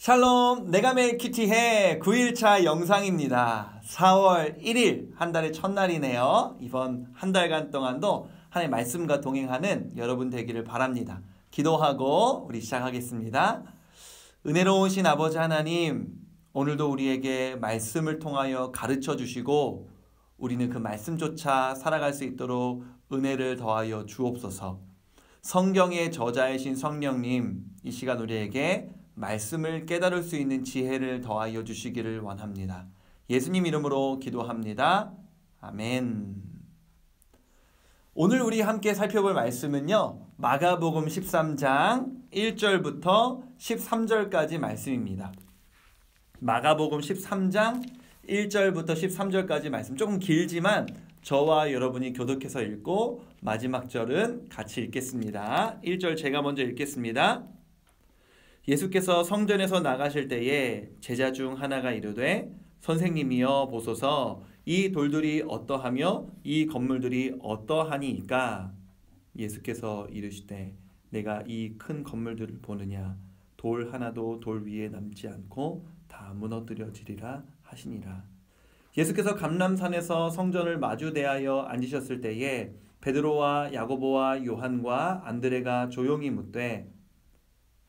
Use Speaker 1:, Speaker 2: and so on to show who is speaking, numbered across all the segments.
Speaker 1: 샬롬, 내가 매일 큐티해 9일차 영상입니다. 4월 1일, 한 달의 첫날이네요. 이번 한 달간 동안도 하나님의 말씀과 동행하는 여러분 되기를 바랍니다. 기도하고 우리 시작하겠습니다. 은혜로우신 아버지 하나님, 오늘도 우리에게 말씀을 통하여 가르쳐 주시고 우리는 그 말씀조차 살아갈 수 있도록 은혜를 더하여 주옵소서. 성경의 저자이신 성령님, 이 시간 우리에게 말씀을 깨달을 수 있는 지혜를 더하여 주시기를 원합니다. 예수님 이름으로 기도합니다. 아멘. 오늘 우리 함께 살펴볼 말씀은요, 마가복음 13장 1절부터 13절까지 말씀입니다. 마가복음 13장 1절부터 13절까지 말씀, 조금 길지만 저와 여러분이 교독해서 읽고 마지막 절은 같이 읽겠습니다. 1절 제가 먼저 읽겠습니다. 예수께서 성전에서 나가실 때에 제자 중 하나가 이르되 선생님이여 보소서, 이 돌들이 어떠하며 이 건물들이 어떠하니이까? 예수께서 이르시되 내가 이 큰 건물들을 보느냐? 돌 하나도 돌 위에 남지 않고 다 무너뜨려지리라 하시니라. 예수께서 감람산에서 성전을 마주 대하여 앉으셨을 때에 베드로와 야고보와 요한과 안드레가 조용히 묻되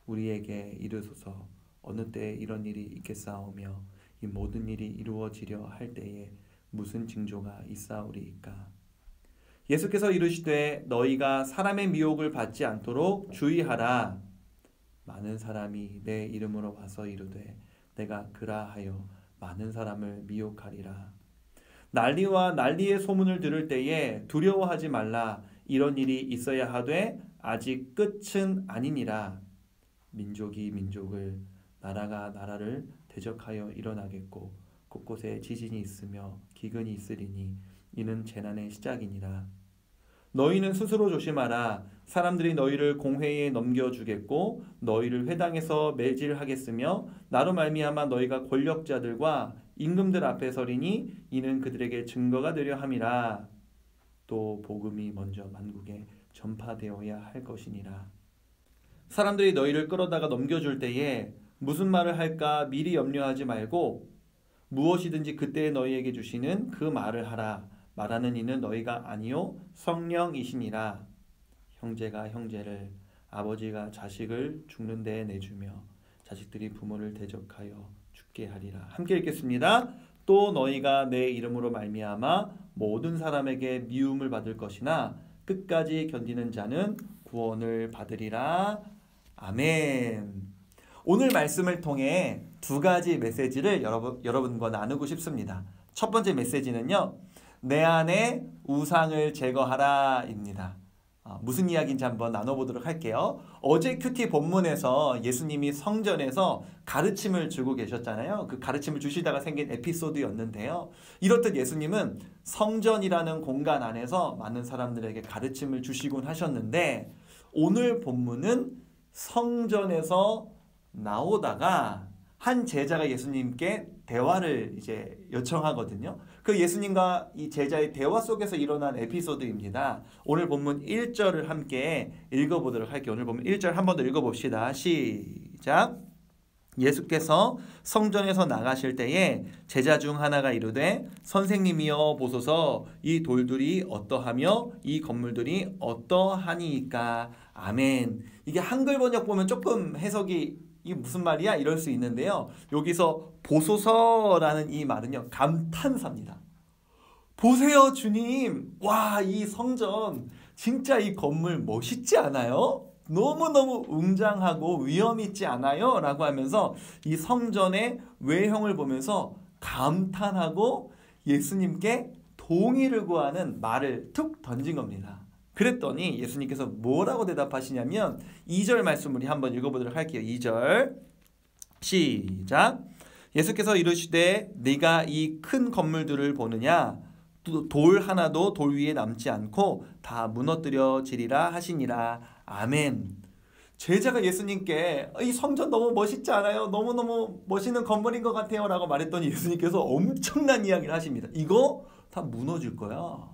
Speaker 1: 우리에게 이르소서, 어느 때에 이런 일이 있겠사오며 이 모든 일이 이루어지려 할 때에 무슨 징조가 있사오리이까? 예수께서 이르시되 너희가 사람의 미혹을 받지 않도록 주의하라. 많은 사람이 내 이름으로 와서 이르되 내가 그라하여 많은 사람을 미혹하리라. 난리와 난리의 소문을 들을 때에 두려워하지 말라. 이런 일이 있어야 하되 아직 끝은 아니니라. 민족이 민족을, 나라가 나라를 대적하여 일어나겠고 곳곳에 지진이 있으며 기근이 있으리니 이는 재난의 시작이니라. 너희는 스스로 조심하라. 사람들이 너희를 공회에 넘겨주겠고 너희를 회당에서 매질하겠으며 나로 말미암아 너희가 권력자들과 임금들 앞에 서리니 이는 그들에게 증거가 되려 함이라. 또 복음이 먼저 만국에 전파되어야 할 것이니라. 사람들이 너희를 끌어다가 넘겨줄 때에 무슨 말을 할까 미리 염려하지 말고 무엇이든지 그때에 너희에게 주시는 그 말을 하라. 말하는 이는 너희가 아니요 성령이시니라. 형제가 형제를, 아버지가 자식을 죽는 데에 내주며 자식들이 부모를 대적하여 죽게 하리라. 함께 읽겠습니다. 또 너희가 내 이름으로 말미암아 모든 사람에게 미움을 받을 것이나 끝까지 견디는 자는 구원을 받으리라. 아멘. 오늘 말씀을 통해 두 가지 메시지를 여러분과 나누고 싶습니다. 첫 번째 메시지는요, 내 안에 우상을 제거하라 입니다. 무슨 이야기인지 한번 나눠보도록 할게요. 어제 큐티 본문에서 예수님이 성전에서 가르침을 주고 계셨잖아요. 그 가르침을 주시다가 생긴 에피소드였는데요. 이렇듯 예수님은 성전이라는 공간 안에서 많은 사람들에게 가르침을 주시곤 하셨는데, 오늘 본문은 성전에서 나오다가 한 제자가 예수님께 대화를 이제 요청하거든요. 그 예수님과 이 제자의 대화 속에서 일어난 에피소드입니다. 오늘 본문 1절을 함께 읽어보도록 할게요. 오늘 본문 1절 한 번 더 읽어봅시다. 시작. 예수께서 성전에서 나가실 때에 제자 중 하나가 이르되 선생님이여 보소서, 이 돌들이 어떠하며 이 건물들이 어떠하니이까? 아멘. 이게 한글 번역 보면 조금 해석이 이게 무슨 말이야? 이럴 수 있는데요. 여기서 보소서라는 이 말은요, 감탄사입니다. 보세요 주님, 와, 이 성전 진짜 이 건물 멋있지 않아요? 너무너무 웅장하고 위험 있지 않아요? 라고 하면서 이 성전의 외형을 보면서 감탄하고 예수님께 동의를 구하는 말을 툭 던진 겁니다. 그랬더니 예수님께서 뭐라고 대답하시냐면 2절 말씀 우리 한번 읽어보도록 할게요. 2절 시작. 예수께서 이르시되 네가 이 큰 건물들을 보느냐? 돌 하나도 돌 위에 남지 않고 다 무너뜨려지리라 하시니라. 아멘. 제자가 예수님께 이 성전 너무 멋있지 않아요? 너무너무 멋있는 건물인 것 같아요 라고 말했더니 예수님께서 엄청난 이야기를 하십니다. 이거 다 무너질 거야.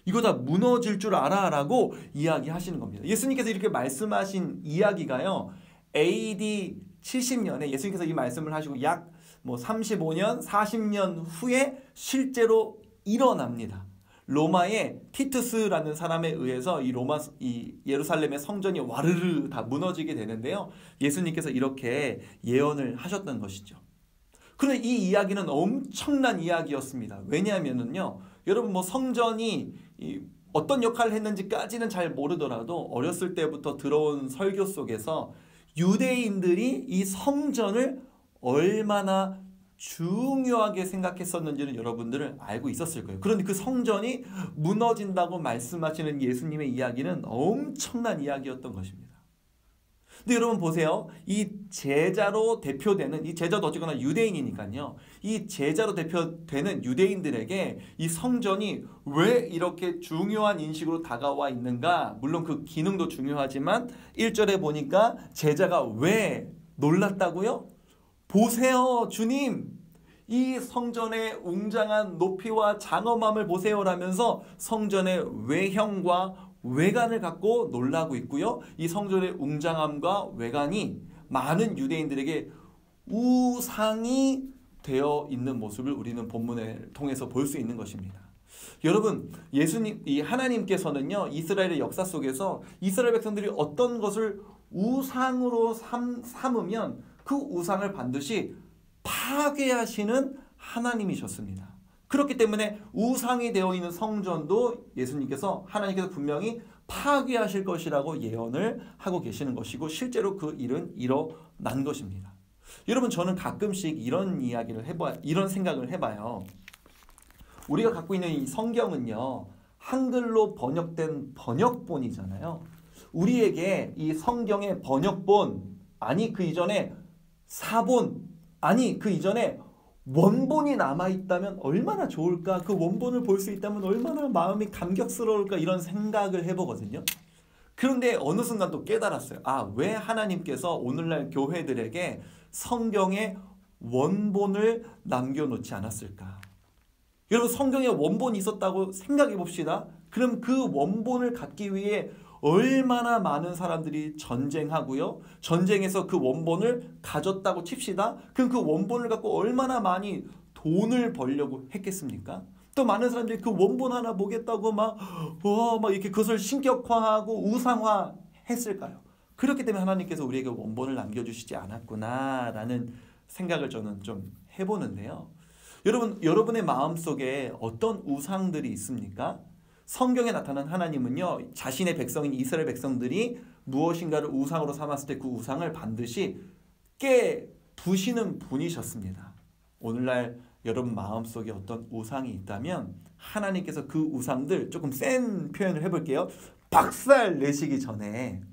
Speaker 1: 이거 다 무너질 줄 알아 라고 이야기하시는 겁니다. 예수님께서 이렇게 말씀하신 이야기가요, AD 70년에 예수님께서 이 말씀을 하시고 약 35년, 40년 후에 실제로 일어납니다. 로마의 티투스라는 사람에 의해서 이 예루살렘의 성전이 와르르 다 무너지게 되는데요. 예수님께서 이렇게 예언을 하셨던 것이죠. 그런데 이 이야기는 엄청난 이야기였습니다. 왜냐하면은요, 여러분 성전이 어떤 역할을 했는지까지는 잘 모르더라도 어렸을 때부터 들어온 설교 속에서 유대인들이 이 성전을 얼마나 중요하게 생각했었는지는 여러분들은 알고 있었을 거예요. 그런데 그 성전이 무너진다고 말씀하시는 예수님의 이야기는 엄청난 이야기였던 것입니다. 근데 여러분 보세요. 이 제자로 대표되는, 이 제자도 어쨌거나 유대인이니까요. 이 제자로 대표되는 유대인들에게 이 성전이 왜 이렇게 중요한 인식으로 다가와 있는가? 물론 그 기능도 중요하지만 1절에 보니까 제자가 왜 놀랐다고요? 보세요, 주님. 이 성전의 웅장한 높이와 장엄함을 보세요라면서 성전의 외형과 외관을 갖고 놀라고 있고요. 이 성전의 웅장함과 외관이 많은 유대인들에게 우상이 되어 있는 모습을 우리는 본문을 통해서 볼 수 있는 것입니다. 여러분, 이 하나님께서는요, 이스라엘의 역사 속에서 이스라엘 백성들이 어떤 것을 우상으로 삼으면 그 우상을 반드시 파괴하시는 하나님이셨습니다. 그렇기 때문에 우상이 되어 있는 성전도 하나님께서 분명히 파괴하실 것이라고 예언을 하고 계시는 것이고 실제로 그 일은 일어난 것입니다. 여러분, 저는 가끔씩 이런 생각을 해봐요. 우리가 갖고 있는 이 성경은요, 한글로 번역된 번역본이잖아요. 우리에게 이 성경의 번역본, 아니 그 이전에 사본, 아니 그 이전에 원본이 남아있다면 얼마나 좋을까? 그 원본을 볼 수 있다면 얼마나 마음이 감격스러울까? 이런 생각을 해보거든요. 그런데 어느 순간 또 깨달았어요. 왜 하나님께서 오늘날 교회들에게 성경의 원본을 남겨놓지 않았을까? 여러분, 성경에 원본이 있었다고 생각해 봅시다. 그럼 그 원본을 갖기 위해 얼마나 많은 사람들이 전쟁하고요. 전쟁에서 그 원본을 가졌다고 칩시다. 그럼 그 원본을 갖고 얼마나 많이 돈을 벌려고 했겠습니까? 또 많은 사람들이 그 원본 하나 보겠다고 막 이렇게 그것을 신격화하고 우상화 했을까요? 그렇기 때문에 하나님께서 우리에게 원본을 남겨주시지 않았구나라는 생각을 저는 좀 해보는데요. 여러분의 마음속에 어떤 우상들이 있습니까? 성경에 나타난 하나님은요, 자신의 백성인 이스라엘 백성들이 무엇인가를 우상으로 삼았을 때 그 우상을 반드시 깨부시는 분이셨습니다. 오늘날 여러분 마음속에 어떤 우상이 있다면 하나님께서 그 우상들, 조금 센 표현을 해볼게요. 박살 내시기 전에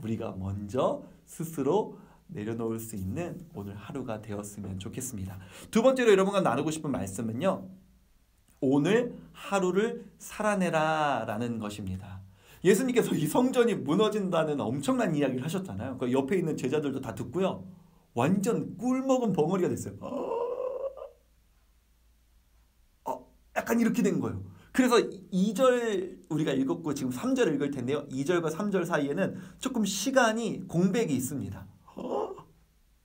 Speaker 1: 우리가 먼저 스스로 내려놓을 수 있는 오늘 하루가 되었으면 좋겠습니다. 두 번째로 여러분과 나누고 싶은 말씀은요, 오늘 하루를 살아내라 라는 것입니다. 예수님께서 이 성전이 무너진다는 엄청난 이야기를 하셨잖아요. 그 옆에 있는 제자들도 다 듣고요, 완전 꿀먹은 벙어리가 됐어요. 약간 이렇게 된 거예요. 그래서 2절 우리가 읽었고 지금 3절 읽을 텐데요, 2절과 3절 사이에는 조금 시간이 공백이 있습니다.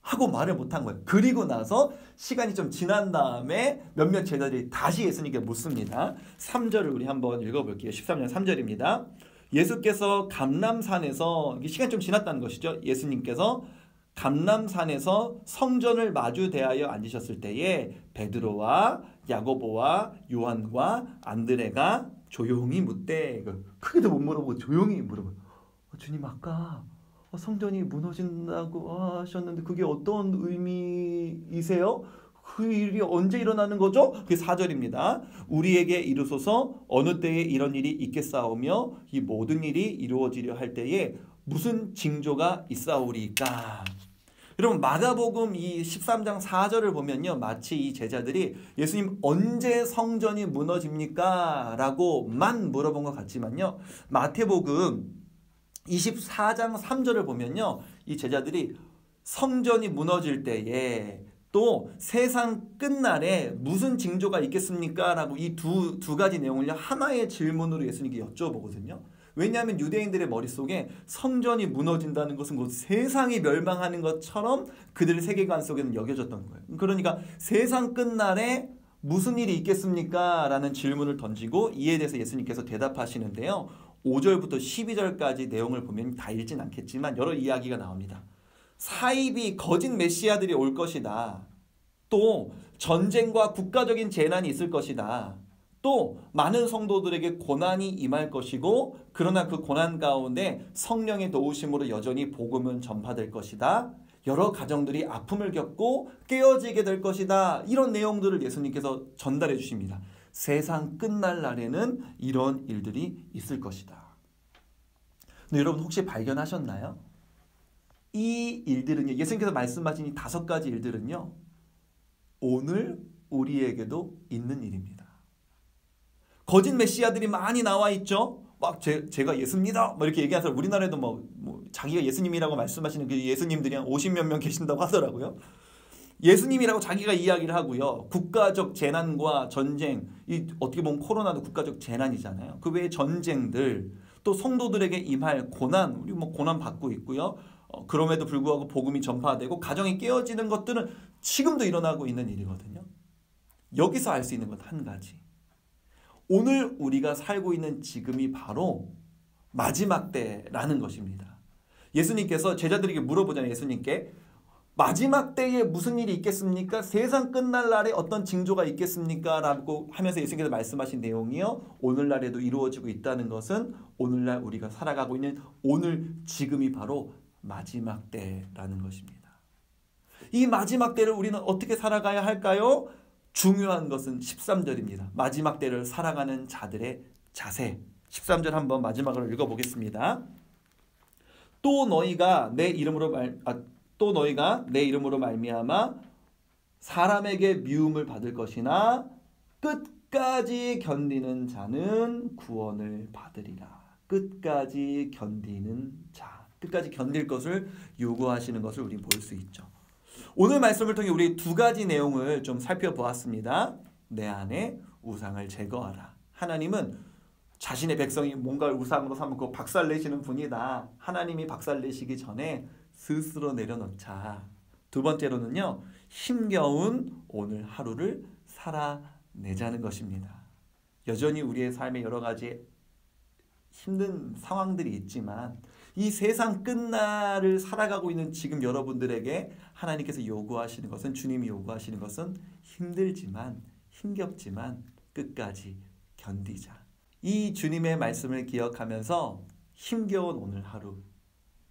Speaker 1: 하고 말을 못한 거예요. 그리고 나서 시간이 좀 지난 다음에 몇몇 제자들이 다시 예수님께 묻습니다. 3절을 우리 한번 읽어볼게요. 13장 3절입니다. 예수께서 감람산에서, 시간이 좀 지났다는 것이죠. 예수님께서 감람산에서 성전을 마주 대하여 앉으셨을 때에 베드로와 야고보와 요한과 안드레가 조용히 묻되, 크게도 못 물어보고 조용히 물어봐요. 주님, 아까 성전이 무너진다고 하셨는데 그게 어떤 의미이세요? 그 일이 언제 일어나는 거죠? 그게 4절입니다. 우리에게 이르소서 어느 때에 이런 일이 있겠사오며 이 모든 일이 이루어지려 할 때에 무슨 징조가 있사오리까? 여러분, 마가복음 이 13장 4절을 보면요, 마치 이 제자들이 예수님 언제 성전이 무너집니까? 라고만 물어본 것 같지만요, 마태복음 24장 3절을 보면요, 이 제자들이 성전이 무너질 때에 또 세상 끝날에 무슨 징조가 있겠습니까? 라고 이 두 가지 내용을 하나의 질문으로 예수님께 여쭤보거든요. 왜냐하면 유대인들의 머릿속에 성전이 무너진다는 것은 곧 세상이 멸망하는 것처럼 그들의 세계관 속에는 여겨졌던 거예요. 그러니까 세상 끝날에 무슨 일이 있겠습니까? 라는 질문을 던지고 이에 대해서 예수님께서 대답하시는데요. 5절부터 12절까지 내용을 보면 다 읽진 않겠지만 여러 이야기가 나옵니다. 사이비 거짓 메시아들이 올 것이다. 또 전쟁과 국가적인 재난이 있을 것이다. 또 많은 성도들에게 고난이 임할 것이고 그러나 그 고난 가운데 성령의 도우심으로 여전히 복음은 전파될 것이다. 여러 가정들이 아픔을 겪고 깨어지게 될 것이다. 이런 내용들을 예수님께서 전달해 주십니다. 세상 끝날 날에는 이런 일들이 있을 것이다. 근데 여러분 혹시 발견하셨나요? 이 일들은요, 예수님께서 말씀하신 이 5가지 일들은요, 오늘 우리에게도 있는 일입니다. 거짓 메시아들이 많이 나와 있죠. 막 제가 예수입니다. 뭐 이렇게 얘기하는 사람 우리나라에도 뭐 자기가 예수님이라고 말씀하시는 그 예수님들이 한 50몇 명 계신다고 하더라고요. 예수님이라고 자기가 이야기를 하고요. 국가적 재난과 전쟁, 이 어떻게 보면 코로나도 국가적 재난이잖아요. 그 외에 전쟁들, 또 성도들에게 임할 고난, 우리 뭐 고난 받고 있고요. 그럼에도 불구하고 복음이 전파되고 가정이 깨어지는 것들은 지금도 일어나고 있는 일이거든요. 여기서 알 수 있는 것 한 가지. 오늘 우리가 살고 있는 지금이 바로 마지막 때라는 것입니다. 예수님께서 제자들에게 물어보잖아요. 예수님께 마지막 때에 무슨 일이 있겠습니까? 세상 끝날 날에 어떤 징조가 있겠습니까? 라고 하면서 예수님께서 말씀하신 내용이요. 오늘날에도 이루어지고 있다는 것은 오늘날 우리가 살아가고 있는 오늘 지금이 바로 마지막 때라는 것입니다. 이 마지막 때를 우리는 어떻게 살아가야 할까요? 중요한 것은 13절입니다. 마지막 때를 살아가는 자들의 자세. 13절 한번 마지막으로 읽어보겠습니다. 또 너희가 내 이름으로 말미암아 사람에게 미움을 받을 것이나 끝까지 견디는 자는 구원을 받으리라. 끝까지 견디는 자. 끝까지 견딜 것을 요구하시는 것을 우리 볼 수 있죠. 오늘 말씀을 통해 우리 2가지 내용을 좀 살펴보았습니다. 내 안에 우상을 제거하라. 하나님은 자신의 백성이 뭔가를 우상으로 삼고 박살내시는 분이다. 하나님이 박살내시기 전에 스스로 내려놓자. 2번째로는요. 힘겨운 오늘 하루를 살아내자는 것입니다. 여전히 우리의 삶에 여러 가지 힘든 상황들이 있지만 이 세상 끝날을 살아가고 있는 지금 여러분들에게 하나님께서 요구하시는 것은, 주님이 요구하시는 것은 힘들지만 힘겹지만 끝까지 견디자. 이 주님의 말씀을 기억하면서 힘겨운 오늘 하루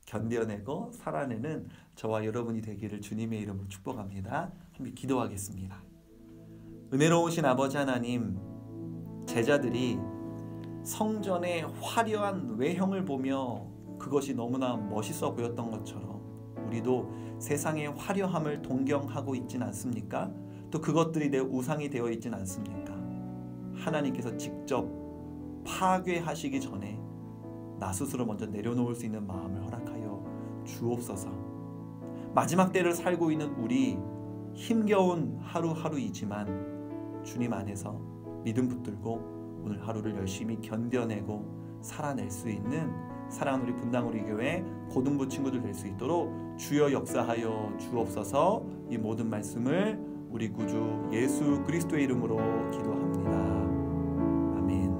Speaker 1: 견뎌내고 살아내는 저와 여러분이 되기를 주님의 이름으로 축복합니다. 함께 기도하겠습니다. 은혜로우신 아버지 하나님, 제자들이 성전의 화려한 외형을 보며 그것이 너무나 멋있어 보였던 것처럼 우리도 세상의 화려함을 동경하고 있진 않습니까? 또 그것들이 내 우상이 되어 있진 않습니까? 하나님께서 직접 파괴하시기 전에 나 스스로 먼저 내려놓을 수 있는 마음을 허락하여 주옵소서. 마지막 때를 살고 있는 우리, 힘겨운 하루하루이지만 주님 안에서 믿음 붙들고 오늘 하루를 열심히 견뎌내고 살아낼 수 있는 사랑하는 우리 분당 우리 교회 고등부 친구들 될 수 있도록 주여 역사하여 주옵소서. 이 모든 말씀을 우리 구주 예수 그리스도의 이름으로 기도합니다. 아멘.